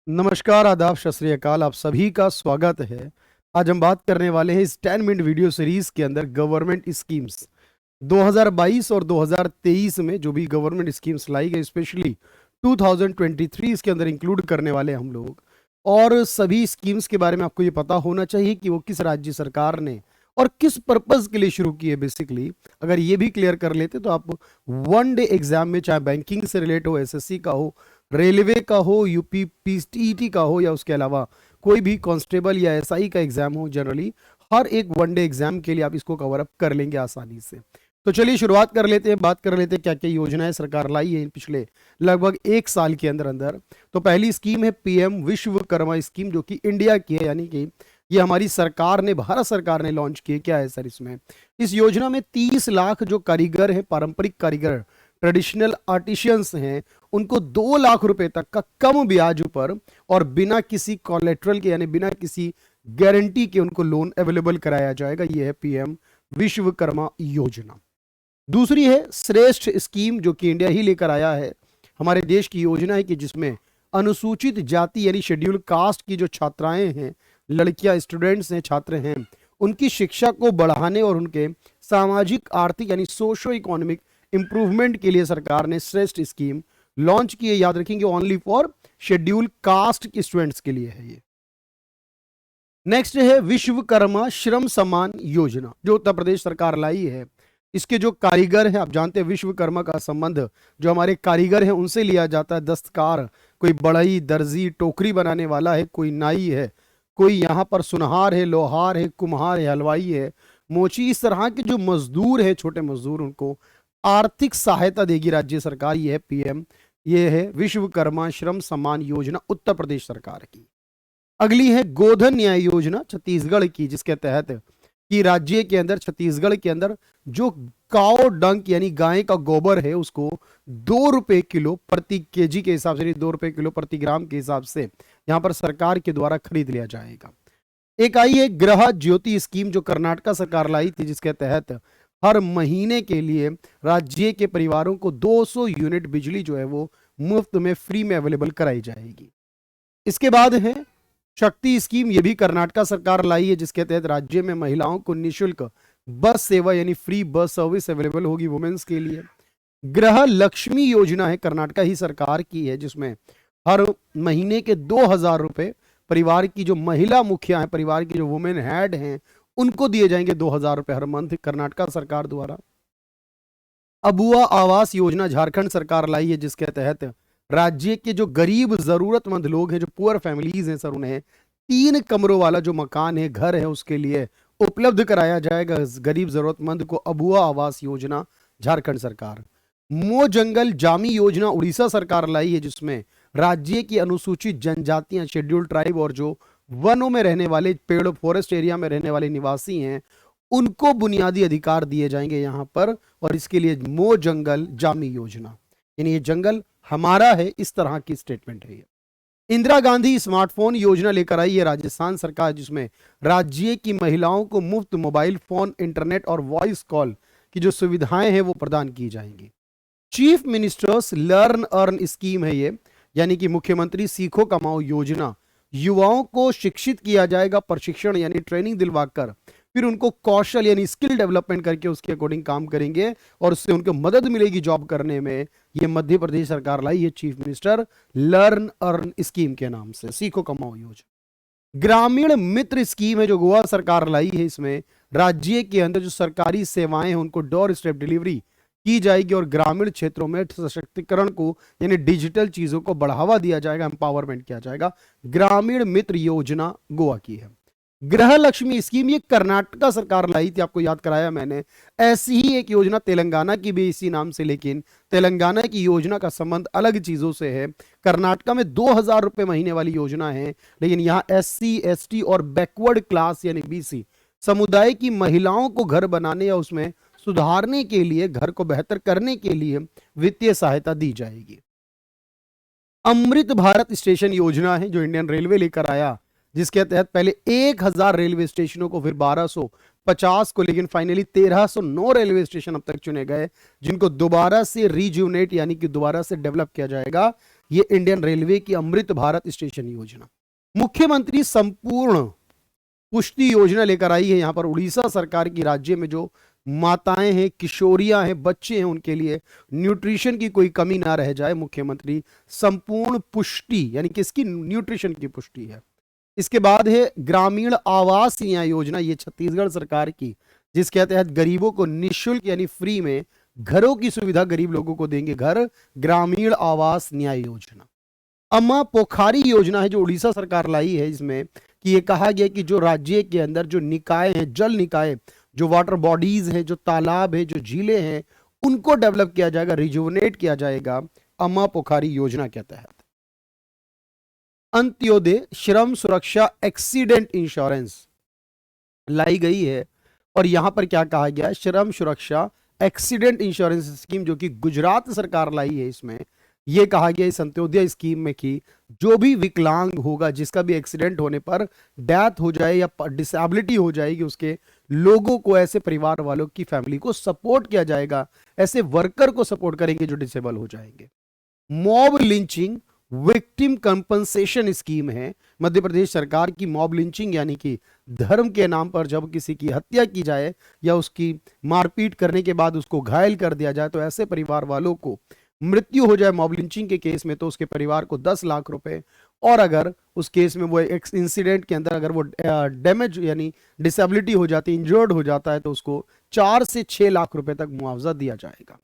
नमस्कार, आदाब, सत श्री अकाल। आप सभी का स्वागत है। आज हम बात करने वाले हैं इस 10 मिनट वीडियो सीरीज के अंदर गवर्नमेंट स्कीम्स 2022 और 2023 में जो भी गवर्नमेंट स्कीम्स लाई गई, स्पेशली 2023 इसके अंदर इंक्लूड करने वाले हैं हम लोग। और सभी स्कीम्स के बारे में आपको ये पता होना चाहिए कि वो किस राज्य सरकार ने और किस पर्पज के लिए शुरू की है। बेसिकली अगर ये भी क्लियर कर लेते तो आप वन डे एग्जाम में, चाहे बैंकिंग से रिलेट हो, एसएससी का हो, रेलवे का हो, यूपी पीटीईटी का हो, या उसके अलावा कोई भी कांस्टेबल या एसआई का एग्जाम हो, जनरली हर एक वनडे एग्जाम के लिए आप इसको कवर अप कर लेंगे आसानी से। तो चलिए शुरुआत कर लेते हैं, बात कर लेते हैं क्या क्या योजनाएं सरकार लाई है इन पिछले लगभग एक साल के अंदर अंदर। तो पहली स्कीम है पीएम विश्वकर्मा स्कीम, जो कि इंडिया की है, यानी कि ये हमारी सरकार ने, भारत सरकार ने लॉन्च की है। क्या है सर इसमें? इस योजना में 30 लाख जो कारीगर हैं, पारंपरिक कारीगर, ट्रेडिशनल आर्टिशियंस हैं, उनको 2 लाख रुपए तक का कम ब्याज पर और बिना किसी कोलेट्रल के, यानी बिना किसी गारंटी के उनको लोन अवेलेबल कराया जाएगा। यह है पीएम विश्वकर्मा योजना। दूसरी है श्रेष्ठ स्कीम, जो कि इंडिया ही लेकर आया है। हमारे देश की योजना है कि जिसमें अनुसूचित जाति यानी शेड्यूल कास्ट की जो छात्राएं हैं, लड़कियां, स्टूडेंट्स हैं, छात्र हैं, उनकी शिक्षा को बढ़ाने और उनके सामाजिक आर्थिक यानी सोशो इकोनॉमिक इंप्रूवमेंट के लिए सरकार ने श्रेष्ठ स्कीम लॉन्च की है। याद रखेंगे, ओनली फॉर शेड्यूल कास्ट के स्टूडेंट्स के लिए है ये। नेक्स्ट है विश्वकर्मा श्रम सम्मान योजना, जो उत्तर प्रदेश सरकार लाई है। इसके जो कारीगर हैं, आप जानते हैं विश्वकर्मा का संबंध जो हमारे कारीगर हैं उनसे लिया जाता है। दस्तकार, कोई बढ़ई, दर्जी, टोकरी बनाने वाला है, कोई नाई है, कोई यहाँ पर सुनहार है, लोहार है, कुम्हार है, हलवाई है, मोची, इस तरह के जो मजदूर है, छोटे मजदूर, उनको आर्थिक सहायता देगी राज्य सरकार। ये है पीएम, ये है विश्वकर्मा श्रम सम्मान योजना उत्तर प्रदेश सरकार की। अगली है गोधन न्याय योजना छत्तीसगढ़ की, जिसके तहत कि राज्य के अंदर, छत्तीसगढ़ के अंदर जो काओ डंक यानी गाय का गोबर है, उसको 2 रुपए किलो प्रति केजी के हिसाब से, 2 रुपए किलो प्रति ग्राम के हिसाब से यहां पर सरकार के द्वारा खरीद लिया जाएगा। एक आई है गृह ज्योति स्कीम, जो कर्नाटक सरकार लाई थी, जिसके तहत हर महीने के लिए राज्य के परिवारों को 200 यूनिट बिजली जो है वो मुफ्त में, फ्री में अवेलेबल कराई जाएगी। इसके बाद है शक्ति स्कीम, ये भी कर्नाटक सरकार लाई है, जिसके तहत राज्य में महिलाओं को निःशुल्क बस सेवा यानी फ्री बस सर्विस अवेलेबल होगी वुमेन्स के लिए। गृह लक्ष्मी योजना है, कर्नाटक ही सरकार की है, जिसमें हर महीने के 2,000 रुपए परिवार की जो महिला मुखिया है, परिवार की जो वुमेन हेड हैं, उनको दिए जाएंगे 2,000 रुपए हर मंथ कर्नाटक सरकार द्वारा। अबुआ आवास योजना झारखंड सरकार लाई है, जिसके तहत राज्य के जो गरीब जरूरतमंद लोग हैं, जो पुअर फैमिलीज हैं सर, उन्हें 3 कमरों वाला जो मकान है, घर है, उसके लिए उपलब्ध कराया जाएगा गरीब जरूरतमंद को। अबुआ आवास योजना झारखंड सरकार। मो जंगल जामी योजना उड़ीसा सरकार लाई है, जिसमें राज्य की अनुसूचित जनजातियां, शेड्यूल ट्राइब और जो वनों में रहने वाले, पेड़ फॉरेस्ट एरिया में रहने वाले निवासी हैं, उनको बुनियादी अधिकार दिए जाएंगे यहां पर। और इसके लिए मो जंगल जामी योजना, यानी ये जंगल हमारा है, इस तरह की स्टेटमेंट है ये। इंदिरा गांधी स्मार्टफोन योजना लेकर आई है राजस्थान सरकार, जिसमें राज्य की महिलाओं को मुफ्त मोबाइल फोन, इंटरनेट और वॉइस कॉल की जो सुविधाएं हैं वो प्रदान की जाएंगी। Chief ministers learn earn scheme है ये, यानी कि मुख्यमंत्री सीखो कमाओ योजना। युवाओं को शिक्षित किया जाएगा, प्रशिक्षण यानी ट्रेनिंग दिलवाकर, फिर उनको कौशल यानी स्किल डेवलपमेंट करके उसके अकॉर्डिंग काम करेंगे और उससे उनको मदद मिलेगी जॉब करने में। ये मध्य प्रदेश सरकार लाई है chief minister learn earn scheme के नाम से, सीखो कमाओ योजना। ग्रामीण मित्र स्कीम है, जो गोवा सरकार लाई है। इसमें राज्य के अंदर जो सरकारी सेवाएं हैं उनको डोर स्टेप डिलीवरी की जाएगी और ग्रामीण क्षेत्रों में सशक्तिकरण को यानी डिजिटल चीजों को बढ़ावा दिया जाएगा, एम्पावरमेंट किया जाएगा। ग्रामीण मित्र योजना गोवा की है। गृह लक्ष्मी स्कीम, ये कर्नाटक सरकार लाई थी, आपको याद कराया मैंने। ऐसी ही एक योजना तेलंगाना की भी इसी नाम से, लेकिन तेलंगाना की योजना का संबंध अलग चीजों से है। कर्नाटक में 2,000 रुपए महीने वाली योजना है, लेकिन यहां SC ST और बैकवर्ड क्लास यानी BC समुदाय की महिलाओं को घर बनाने या उसमें सुधारने के लिए, घर को बेहतर करने के लिए वित्तीय सहायता दी जाएगी। अमृत भारत स्टेशन योजना है, जो इंडियन रेलवे लेकर आया, जिसके तहत पहले 1,000 रेलवे स्टेशनों को फिर 1,200, 50 को, लेकिन फाइनली 1309 रेलवे स्टेशन अब तक चुने गए जिनको दोबारा से रिज्यूनेट यानी कि दोबारा से डेवलप किया जाएगा। ये इंडियन रेलवे की अमृत भारत स्टेशन योजना। मुख्यमंत्री संपूर्ण पुष्टि योजना लेकर आई है। यहां पर उड़ीसा सरकार की राज्य में जो माताएं हैं, किशोरियां हैं, बच्चे हैं, उनके लिए न्यूट्रिशन की कोई कमी ना रह जाए। मुख्यमंत्री संपूर्ण पुष्टि यानी किसकी, न्यूट्रिशन की पुष्टि है। इसके बाद है ग्रामीण आवास योजना, ये छत्तीसगढ़ सरकार की, जिसके तहत गरीबों को निःशुल्क यानी फ्री में घरों की सुविधा गरीब लोगों को देंगे घर, ग्रामीण आवास न्याय योजना। अम्मा पोखारी योजना है जो उड़ीसा सरकार लाई है, इसमें कि ये कहा गया कि जो राज्य के अंदर जो निकाय हैं, जल निकाय, जो वाटर बॉडीज हैं, जो तालाब है, जो झीलें हैं, उनको डेवलप किया जाएगा, रिजुवनेट किया जाएगा अम्मा पोखारी योजना के तहत। अंत्योदय श्रम सुरक्षा एक्सीडेंट इंश्योरेंस लाई गई है और यहां पर क्या कहा गया है, श्रम सुरक्षा एक्सीडेंट इंश्योरेंस स्कीम जो कि गुजरात सरकार लाई है, इसमें यह कहा गया इस अंत्योदय स्कीम में कि जो भी विकलांग होगा, जिसका भी एक्सीडेंट होने पर डेथ हो जाए या डिसेबिलिटी हो जाएगी, उसके लोगों को, ऐसे परिवार वालों की फैमिली को सपोर्ट किया जाएगा, ऐसे वर्कर को सपोर्ट करेंगे जो डिसेबल हो जाएंगे। Mob lynching victim compensation scheme है मध्य प्रदेश सरकार की। मॉब लिंचिंग यानी कि धर्म के नाम पर जब किसी की हत्या की जाए या उसकी मारपीट करने के बाद उसको घायल कर दिया जाए, तो ऐसे परिवार वालों को मृत्यु हो जाए मॉब लिंचिंग के केस में, तो उसके परिवार को 10 लाख रुपए, और अगर उस केस में वो एक इंसिडेंट के अंदर अगर वो डैमेज यानी डिसेबिलिटी हो जाती, इंजर्ड हो जाता है, तो उसको 4 से 6 लाख रुपए तक मुआवजा दिया जाएगा।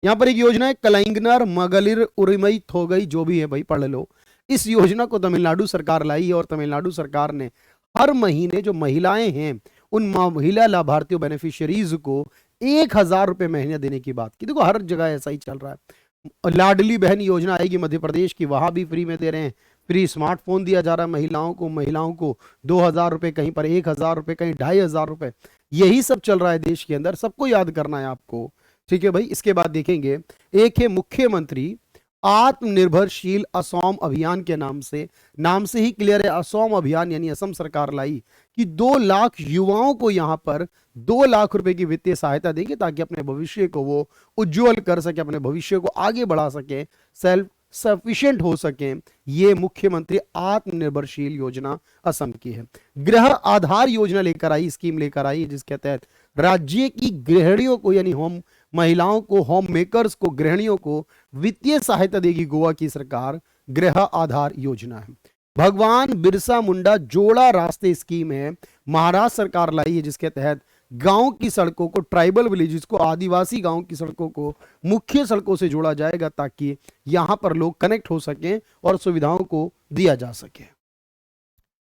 यहां पर एक योजना है कलाइंगनर मगलिर उरिमई थोगई, जो भी है भाई पढ़ लो। इस योजना को तमिलनाडु सरकार लाई है और तमिलनाडु सरकार ने हर महीने जो महिलाएं हैं उन महिला लाभार्थियों बेनिफिशियरीज को 1000 रुपए महीने देने की बात की। देखो हर जगह ऐसा ही चल रहा है। लाडली बहन योजना आएगी मध्य प्रदेश की, वहां भी फ्री में दे रहे हैं, फ्री स्मार्टफोन दिया जा रहा है महिलाओं को 2000 रुपए, कहीं पर 1000 रुपए, कहीं 2500 रुपए। यही सब चल रहा है देश के अंदर, सबको याद करना है आपको, ठीक है भाई। इसके बाद देखेंगे, एक है मुख्यमंत्री आत्मनिर्भरशील असम अभियान के नाम से ही क्लियर है। असम अभियान यानी असम सरकार लाई कि 2 लाख युवाओं को यहां पर 2 लाख रुपए की वित्तीय सहायता देंगे ताकि अपने भविष्य को वो उज्जवल कर सके, अपने भविष्य को आगे बढ़ा सके, सेल्फ सफिशिएंट हो सके। ये मुख्यमंत्री आत्मनिर्भरशील योजना असम की है। गृह आधार योजना लेकर आई, स्कीम लेकर आई, जिसके तहत राज्य की गृहिणियों को यानी होम महिलाओं को, होम मेकर्स को, गृहिणियों को वित्तीय सहायता देगी गोवा की सरकार। गृह आधार योजना है। भगवान बिरसा मुंडा जोड़ा रास्ते स्कीम है, महाराष्ट्र सरकार लाई है, जिसके तहत गांव की सड़कों को, ट्राइबल विलेजेस को, आदिवासी गांव की सड़कों को मुख्य सड़कों से जोड़ा जाएगा ताकि यहां पर लोग कनेक्ट हो सकें और सुविधाओं को दिया जा सके।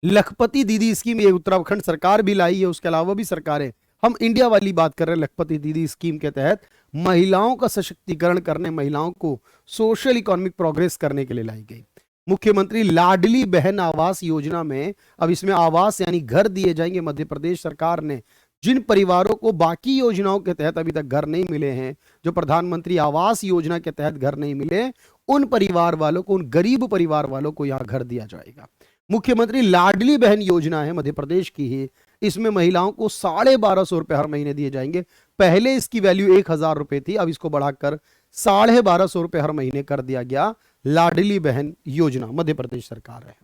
लखपति दीदी स्कीम ये उत्तराखंड सरकार भी लाई है, उसके अलावा भी सरकारें, हम इंडिया वाली बात कर रहे हैं। लखपति दीदी स्कीम के तहत महिलाओं का सशक्तिकरण करने, महिलाओं को सोशल इकोनॉमिक प्रोग्रेस करने के लिए लाई गई। मुख्यमंत्री लाडली बहन आवास योजना में अब इसमें आवास यानी घर दिए जाएंगे। मध्य प्रदेश सरकार ने जिन परिवारों को बाकी योजनाओं के तहत अभी तक घर नहीं मिले हैं, जो प्रधानमंत्री आवास योजना के तहत घर नहीं मिले, उन परिवार वालों को, उन गरीब परिवार वालों को यहां घर दिया जाएगा। मुख्यमंत्री लाडली बहन योजना है मध्य प्रदेश की ही, इसमें महिलाओं को 1250 रुपए हर महीने दिए जाएंगे। पहले इसकी वैल्यू 1000 रुपए थी, अब इसको बढ़ाकर 1250 रुपए हर महीने कर दिया गया। लाडली बहन योजना मध्य प्रदेश सरकार है।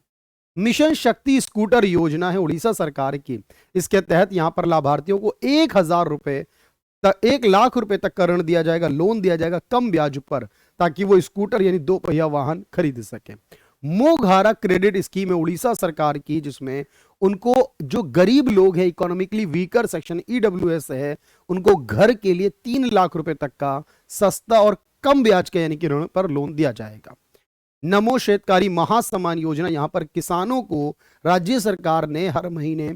मिशन शक्ति स्कूटर योजना है उड़ीसा सरकार की, इसके तहत यहां पर लाभार्थियों को 1000 रुपए तक, 1 लाख रुपए तक का ऋण दिया जाएगा, लोन दिया जाएगा कम ब्याज पर, ताकि वो स्कूटर यानी 2 पहिया वाहन खरीद सके। मोघारा क्रेडिट स्कीम है उड़ीसा सरकार की, जिसमें उनको जो गरीब लोग हैं, इकोनॉमिकली वीकर सेक्शन ईडब्ल्यूएस है, उनको घर के लिए 3 लाख रुपए तक का सस्ता और कम ब्याज का यानी कि ऋण पर लोन दिया जाएगा। नमो शेतकारी महासम्मान योजना, यहां पर किसानों को राज्य सरकार ने हर महीने,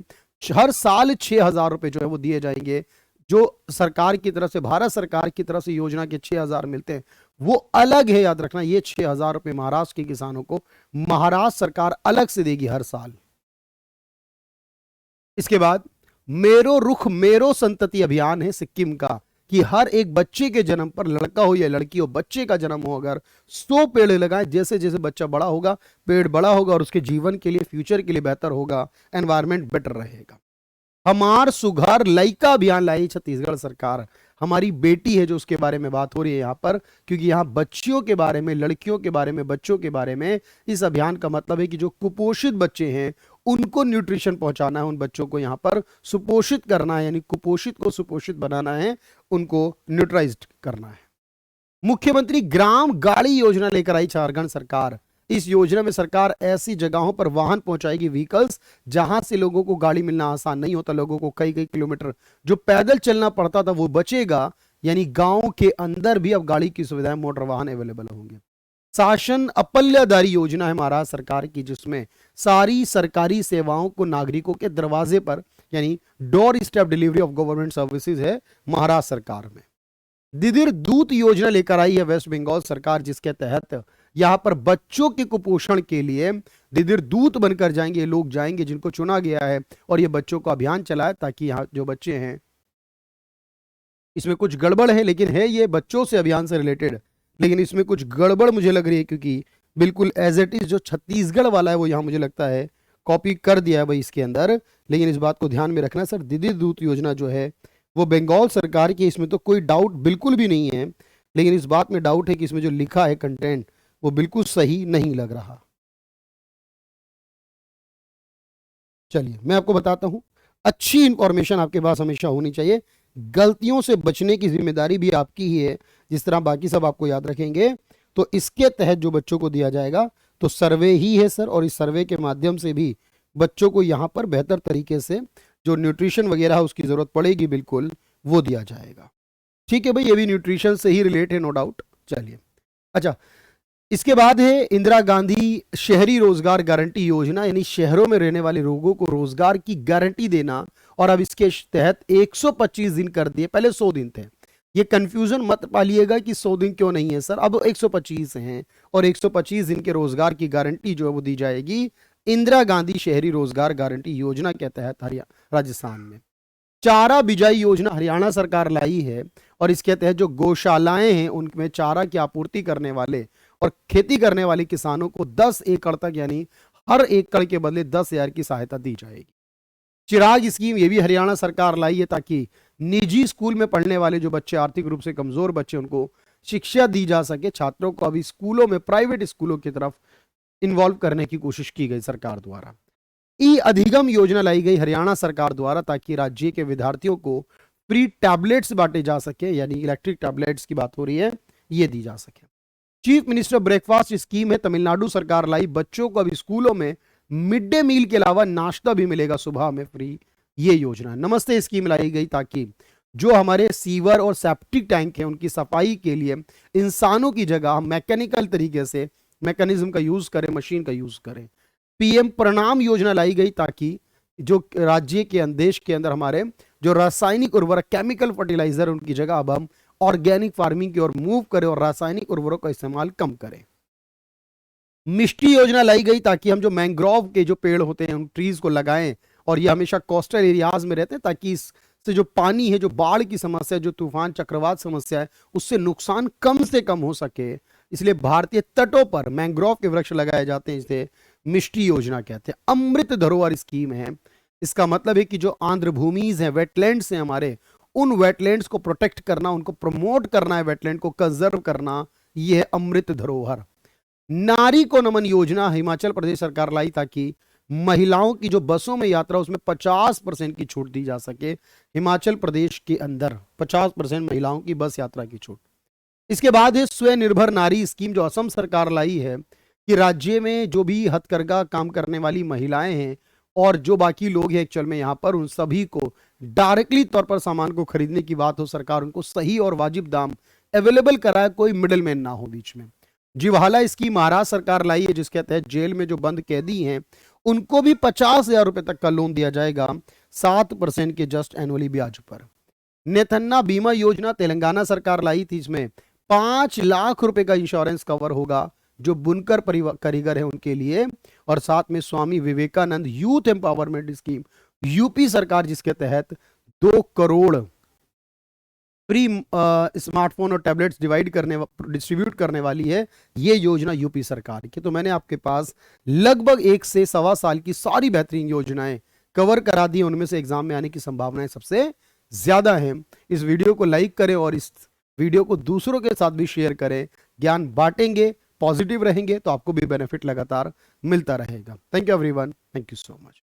हर साल 6000 रुपए जो है वो दिए जाएंगे। जो सरकार की तरफ से, भारत सरकार की तरफ से योजना के 6000 मिलते हैं वो अलग है, याद रखना। ये 6000 रुपए महाराष्ट्र के किसानों को महाराष्ट्र सरकार अलग से देगी हर साल। इसके बाद मेरो रुख मेरो संतति अभियान है सिक्किम का, कि हर एक बच्चे के जन्म पर, लड़का हो या लड़की हो, बच्चे का जन्म हो अगर 100 पेड़ लगाएं। जैसे जैसे बच्चा बड़ा होगा, पेड़ बड़ा होगा और उसके जीवन के लिए, फ्यूचर के लिए बेहतर होगा, एनवायरमेंट बेटर रहेगा। हमार सुघर लइका अभियान लाई छत्तीसगढ़ सरकार। हमारी बेटी है जो उसके बारे में बात हो रही है यहाँ पर, क्योंकि यहाँ बच्चियों के बारे में, लड़कियों के बारे में, बच्चों के बारे में इस अभियान का मतलब है कि जो कुपोषित बच्चे हैं उनको न्यूट्रिशन पहुंचाना है, उन बच्चों को यहाँ पर सुपोषित करना है, यानी कुपोषित को सुपोषित बनाना है, उनको न्यूट्राइज्ड करना है। मुख्यमंत्री ग्राम गाड़ी योजना लेकर आई झारखंड सरकार। इस योजना में सरकार ऐसी जगहों पर वाहन पहुंचाएगी, व्हीकल्स, जहां से लोगों को गाड़ी मिलना आसान नहीं होता, लोगों को कई कई किलोमीटर जो पैदल चलना पड़ता था वो बचेगा, यानी गांव के अंदर भी अब गाड़ी की सुविधाएं, मोटर वाहन अवेलेबल होंगे। शासन अपल्यादारी योजना है महाराष्ट्र सरकार की, जिसमें सारी सरकारी सेवाओं को नागरिकों के दरवाजे पर, यानी door step delivery of government services है महाराष्ट्र सरकार में। दिदिर दूत योजना लेकर आई है वेस्ट बंगाल सरकार, जिसके तहत यहां पर बच्चों के कुपोषण के लिए दिदिर दूत बनकर जाएंगे, लोग जाएंगे जिनको चुना गया है, और ये बच्चों का अभियान चलाए ताकि यहाँ जो बच्चे हैं, इसमें कुछ गड़बड़ है, लेकिन है ये बच्चों से अभियान से रिलेटेड, लेकिन इसमें कुछ गड़बड़ मुझे लग रही है, क्योंकि बिल्कुल एज इट इज जो छत्तीसगढ़ वाला है वो यहाँ मुझे लगता है कॉपी कर दिया है भाई इसके अंदर। लेकिन इस बात को ध्यान में रखना सर, दिदिर दूत योजना जो है वो बंगाल सरकार की, इसमें तो कोई डाउट बिल्कुल भी नहीं है, लेकिन इस बात में डाउट है कि इसमें जो लिखा है कंटेंट वो बिल्कुल सही नहीं लग रहा। चलिए मैं आपको बताता हूं, अच्छी इंफॉर्मेशन आपके पास हमेशा होनी चाहिए, गलतियों से बचने की जिम्मेदारी भी आपकी ही है, जिस तरह बाकी सब आपको याद रखेंगे। तो इसके तहत जो बच्चों को दिया जाएगा तो सर्वे ही है सर, और इस सर्वे के माध्यम से भी बच्चों को यहाँ पर बेहतर तरीके से जो न्यूट्रिशन वगैरह है उसकी जरूरत पड़ेगी बिल्कुल, वो दिया जाएगा। ठीक है भाई, ये भी न्यूट्रिशन से ही रिलेट है, नो डाउट। चलिए अच्छा, इसके बाद है इंदिरा गांधी शहरी रोजगार गारंटी योजना, यानी शहरों में रहने वाले लोगों को रोजगार की गारंटी देना, और अब इसके तहत 125 दिन कर दिए, पहले 100 दिन थे। ये कंफ्यूजन मत पालिएगा कि 100 दिन क्यों नहीं है सर, अब 125 हैं, और 125 दिन के रोजगार की गारंटी जो है वो दी जाएगी इंदिरा गांधी शहरी रोजगार गारंटी योजना के तहत राजस्थान में। चारा बिजाई योजना हरियाणा सरकार लाई है, और इसके तहत जो गौशालाएं हैं उनमें चारा की आपूर्ति करने वाले और खेती करने वाले किसानों को 10 एकड़ तक, यानी हर एकड़ के बदले 10,000 की सहायता दी जाएगी। चिराग स्कीम ये भी हरियाणा सरकार लाई है, ताकि निजी स्कूल में पढ़ने वाले जो बच्चे, आर्थिक रूप से कमजोर बच्चे, उनको शिक्षा दी जा सके। छात्रों को अभी स्कूलों में, प्राइवेट स्कूलों की तरफ इन्वॉल्व करने की कोशिश की गई सरकार द्वारा। ई अधिगम योजना लाई गई हरियाणा सरकार द्वारा, ताकि राज्य के विद्यार्थियों को फ्री टैबलेट्स बांटे जा सके, यानी इलेक्ट्रिक टैबलेट्स की बात हो रही है, ये दी जा सके। चीफ मिनिस्टर ब्रेकफास्ट स्कीम है तमिलनाडु सरकार लाई, बच्चों को अभी स्कूलों में मिड डे मील के अलावा नाश्ता भी मिलेगा सुबह में फ्री, ये योजना। नमस्ते स्कीम लाई गई, ताकि जो हमारे सीवर और सेप्टिक टैंक हैं उनकी सफाई के लिए इंसानों की जगह मैकेनिकल तरीके से मैकेनिज्म का यूज करें, मशीन का यूज करें। पीएम प्रणाम योजना लाई गई, ताकि जो राज्य के देश के अंदर हमारे जो रासायनिक उर्वरक, केमिकल फर्टिलाइजर, उनकी जगह अब हम ऑर्गेनिक फार्मिंग की ओर मूव करें और रासायनिक उर्वरक का इस्तेमाल कम करें। मिष्टी योजना लाई गई, ताकि हम जो मैंग्रोव के जो पेड़ होते हैं उन ट्रीज को लगाएं, और ये हमेशा कोस्टल एरियाज में रहते हैं, ताकि इससे जो पानी है, जो बाढ़ की समस्या, जो तूफान चक्रवात समस्या है, उससे नुकसान कम से कम हो सके, इसलिए भारतीय तटों पर मैंग्रोव के वृक्ष लगाए जाते हैं। इसे मिष्टी योजना कहते हैं। अमृत धरोहर स्कीम है, इसका मतलब है कि जो आंध्र भूमिज हैं, वेटलैंड्स हैं हमारे, उन वेटलैंड्स को प्रोटेक्ट करना, उनको प्रमोट करना है, वेटलैंड को कंजर्व करना, यह है अमृत धरोहर। नारी को नमन योजना हिमाचल प्रदेश सरकार लाई, ताकि महिलाओं की जो बसों में यात्रा उसमें 50% की छूट दी जा सके। हिमाचल प्रदेश के अंदर 50% महिलाओं की बस यात्रा की छूट। इसके बाद है स्वनिर्भर नारी स्कीम, जो असम सरकार लाई है, कि राज्य में जो भी हथकरघा काम करने वाली महिलाएं हैं और जो बाकी लोग हैं एक्चुअल में यहाँ पर, उन सभी को डायरेक्टली तौर पर सामान को खरीदने की बात हो, सरकार उनको सही और वाजिब दाम अवेलेबल कराए, कोई मिडल मैन ना हो बीच में। जीवाला स्कीम महाराष्ट्र सरकार लाई है, जिसके तहत जेल में जो बंद कैदी हैं उनको भी 50,000 रुपए तक का लोन दिया जाएगा, 7% के जस्ट एनुअली ब्याज पर। नेतन्ना बीमा योजना तेलंगाना सरकार लाई थी, इसमें 5 लाख रुपए का इंश्योरेंस कवर होगा जो बुनकर कारीगर है उनके लिए, और साथ में Swami Vivekananda youth empowerment scheme UP सरकार, जिसके तहत 2 करोड़ फ्री स्मार्टफोन और टैबलेट्स डिस्ट्रीब्यूट करने वाली है, ये योजना यूपी सरकार की। तो मैंने आपके पास लगभग 1 से 1.25 साल की सारी बेहतरीन योजनाएं कवर करा दिए उनमें से एग्जाम में आने की संभावनाएं सबसे ज्यादा है। इस वीडियो को लाइक करें और इस वीडियो को दूसरों के साथ भी शेयर करें। ज्ञान बांटेंगे, पॉजिटिव रहेंगे तो आपको भी बेनिफिट लगातार मिलता रहेगा। Thank you everyone, thank you so much.